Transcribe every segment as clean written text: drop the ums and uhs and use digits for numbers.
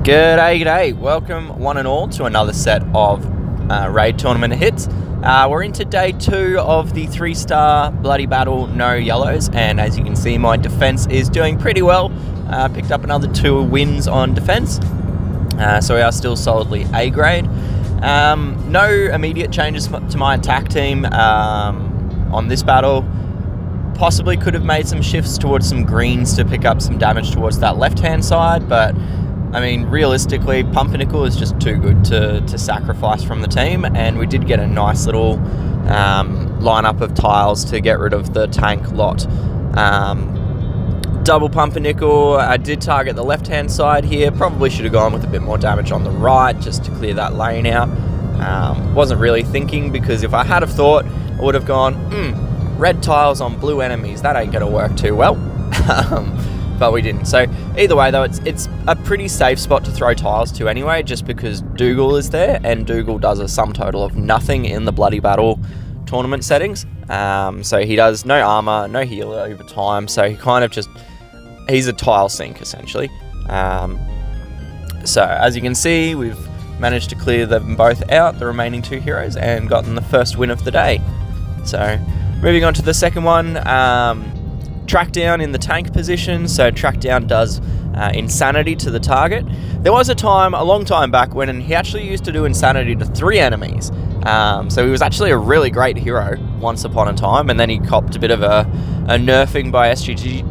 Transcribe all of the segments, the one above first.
G'day, welcome one and all to another set of raid tournament hits. We're into day 2 of the 3-star Bloody Battle No Yellows, and as you can see my defense is doing pretty well. Picked up another 2 wins on defense, so we are still solidly A grade. No immediate changes to my attack team on this battle. Possibly could have made some shifts towards some greens to pick up some damage towards that left hand side, but I mean, realistically, Pumpernickel is just too good to sacrifice from the team, and we did get a nice little lineup of tiles to get rid of the tank lot. Double Pumpernickel, I did target the left-hand side here. Probably should have gone with a bit more damage on the right just to clear that lane out. Wasn't really thinking, because if I had have thought, I would have gone, red tiles on blue enemies, that ain't going to work too well. But we didn't. So either way though, it's a pretty safe spot to throw tiles to anyway, just because Dougal is there, and Dougal does a sum total of nothing in the Bloody Battle tournament settings. So he does no armor, no healer over time, so he kind of just, he's a tile sink essentially. So as you can see, we've managed to clear them both out, the remaining 2 heroes, and gotten the first win of the day. So moving on to the second one, track down in the tank position. So track down does insanity to the target. There was a time, a long time back, when he actually used to do insanity to 3 enemies. So he was actually a really great hero once upon a time, and then he copped a bit of a nerfing by SGG.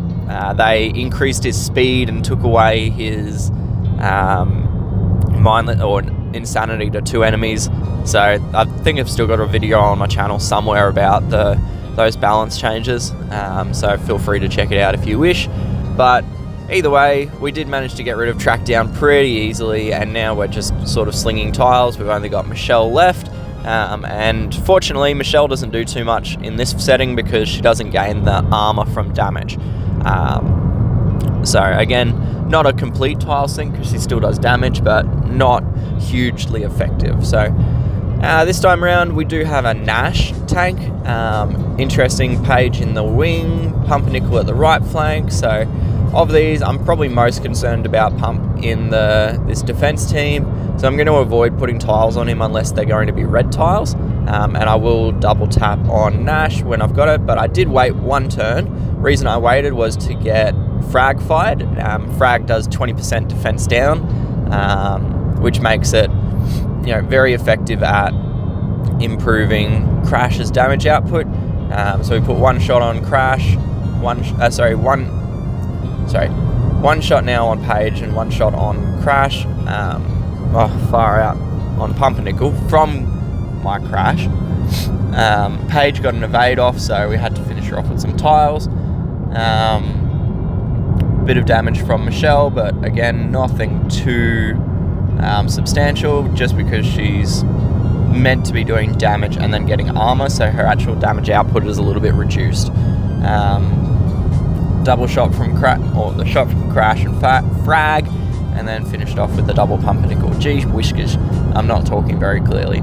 They increased his speed and took away his mindless or insanity to 2 enemies. So I think I've still got a video on my channel somewhere about those balance changes, so feel free to check it out if you wish. But either way, we did manage to get rid of track down pretty easily, and now we're just sort of slinging tiles. We've only got Michelle left, and fortunately Michelle doesn't do too much in this setting because she doesn't gain the armor from damage. So again, not a complete tile sink because she still does damage, but not hugely effective. So this time around we do have a Nash tank, interesting Page in the wing, Pumpernickel at the right flank. So of these, I'm probably most concerned about Pump in this defense team, so I'm going to avoid putting tiles on him unless they're going to be red tiles, and I will double tap on Nash when I've got it. But I did wait 1 turn. Reason I waited was to get Frag fired. Frag does 20% defense down, which makes it, you know, very effective at improving Crash's damage output. So we put 1 shot on Crash, one shot now on Page and 1 shot on Crash. Far out on Pumpernickel from my Crash. Page got an evade off, so we had to finish her off with some tiles. Bit of damage from Michelle, but again, nothing too substantial, just because she's meant to be doing damage and then getting armor, so her actual damage output is a little bit reduced. Double shot from the shot from Crash and Frag, and then finished off with the double Pumpernickel. Gee whiskers, I'm not talking very clearly.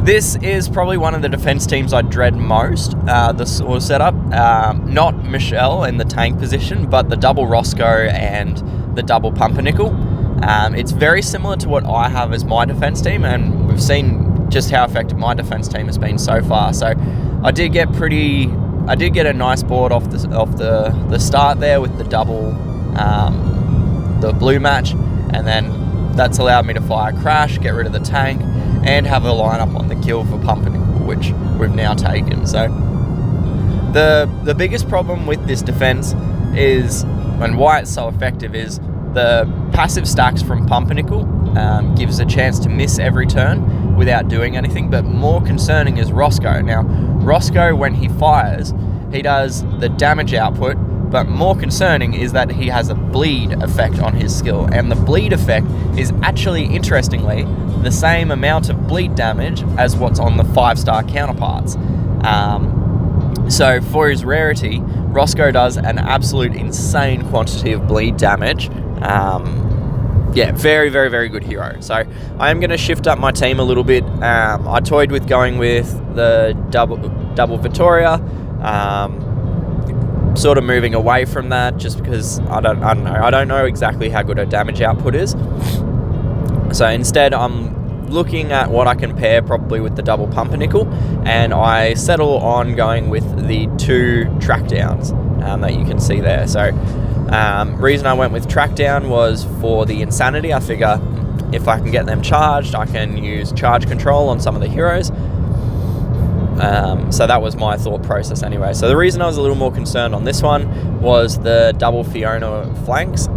This is probably one of the defense teams I dread most, the sort of setup. Not Michelle in the tank position, but the double Roscoe and the double Pumpernickel. It's very similar to what I have as my defense team, and we've seen just how effective my defense team has been so far. So I did get a nice board off the start there with the double, the blue match, and then that's allowed me to fire Crash, get rid of the tank, and have a lineup on the kill for Pumpernickel, which we've now taken. So the biggest problem with this defense is, and why it's so effective, is the passive stacks from Pumpernickel gives a chance to miss every turn without doing anything. But more concerning is Roscoe. Now, Roscoe, when he fires, he does the damage output, but more concerning is that he has a bleed effect on his skill, and the bleed effect is actually, interestingly, the same amount of bleed damage as what's on the 5-star counterparts. So for his Rarity, Roscoe does an absolute insane quantity of bleed damage. Yeah, very, very, very good hero. So I am going to shift up my team a little bit. I toyed with going with the double Victoria, sort of moving away from that just because I don't know exactly how good her damage output is. So instead I'm looking at what I can pair probably with the double Pumpernickel, and I settle on going with the 2 track downs that you can see there. So reason I went with track down was for the insanity. I figure if I can get them charged, I can use charge control on some of the heroes. So that was my thought process anyway. So the reason I was a little more concerned on this one was the double Fiona flanks.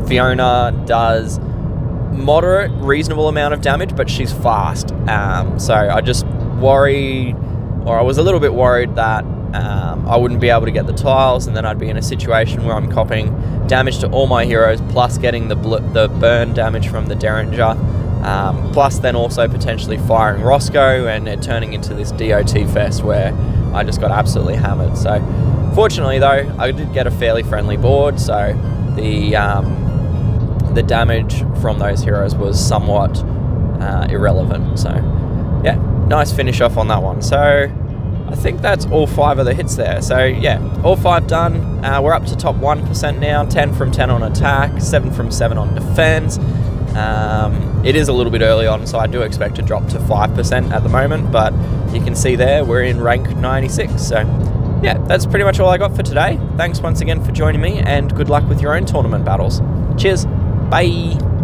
Fiona does moderate, reasonable amount of damage, but she's fast. So I just worry, or I was a little bit worried that I wouldn't be able to get the tiles, and then I'd be in a situation where I'm copying damage to all my heroes, plus getting the burn damage from the Derringer, plus then also potentially firing Roscoe, and it turning into this DOT fest where I just got absolutely hammered. So fortunately though, I did get a fairly friendly board, so the damage from those heroes was somewhat irrelevant. So yeah, nice finish off on that one. So I think that's all 5 of the hits there. So yeah, all 5 done. We're up to top 1% now, 10 from 10 on attack, 7 from 7 on defense. It is a little bit early on, so I do expect to drop to 5% at the moment, but you can see there we're in rank 96. So yeah, that's pretty much all I got for today. Thanks once again for joining me, and good luck with your own tournament battles. Cheers, bye.